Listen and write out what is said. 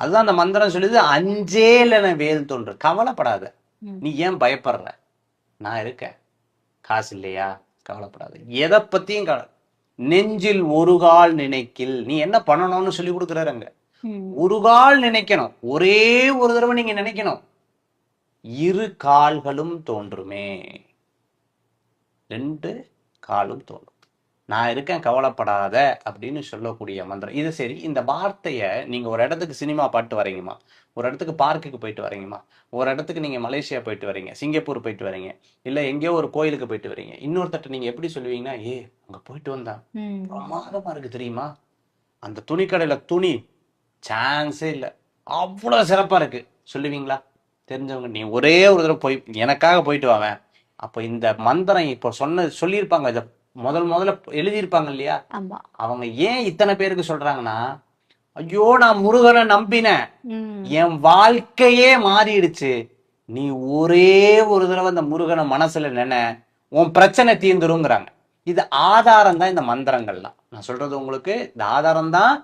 அதுதான் அந்த மந்திரம் சொல்லுது, அஞ்சேலன வேல் தோன்று, கவலைப்படாத. நீ ஏன் பயப்படுற? நான் இருக்கேன். காசு இல்லையா? கவலைப்படாத. எதை பத்தியும் நெஞ்சில் ஒரு கால் நினைக்கில். நீ என்ன பண்ணணும்னு சொல்லி கொடுக்குறாரு அங்க. ஒரு கால் நினைக்கணும், ஒரே ஒரு தடவை நீங்க நினைக்கணும். இரு கால்களும் தோன்றுமே, ரெண்டு காலும் தோன்றும். நான் இருக்கேன், கவலைப்படாத அப்படின்னு சொல்லக்கூடிய மந்திரம் இது. சரி, இந்த வார்த்தையை நீங்க ஒரு இடத்துக்கு சினிமா பாட்டு வரீங்கம்மா, ஒரு இடத்துக்கு பார்க்குக்கு போயிட்டு வரீங்கம்மா, ஒரு இடத்துக்கு நீங்க மலேசியா போயிட்டு வரீங்க, சிங்கப்பூர் போயிட்டு வரீங்க, இல்ல எங்கேயோ ஒரு கோயிலுக்கு போயிட்டு வரீங்க. இன்னொருத்தட்ட நீங்க எப்படி சொல்லுவீங்கன்னா, அங்க போயிட்டு வந்தா பிரமாதமா இருக்கு தெரியுமா, அந்த துணிக்கடையில துணி சான்ஸே இல்லை, அவ்வளவு சிறப்பா இருக்கு சொல்லுவீங்களா? தெரிஞ்சவங்க. நீ ஒரே ஒரு தடவை போய் எனக்காக போயிட்டு வாவேன். அப்ப இந்த மந்திரம் இப்போ சொல்லியிருப்பாங்க, இதை முதல்ல எழுதியிருப்பாங்க இல்லையா, அவங்க ஏன் இத்தனை பேருக்கு சொல்றாங்கன்னா, ஐயோ நான் முருகனை நம்பினேன், என் வாழ்க்கையே மாறிடுச்சு, நீ ஒரே ஒரு தடவை அந்த முருகனை மனசுல நினை, உன் பிரச்சனை தீர்ந்துருங்கிறாங்க. இது ஆதாரம் தான் இந்த மந்திரங்கள்லாம். நான் சொல்றது உங்களுக்கு இந்த ஆதாரம் தான்.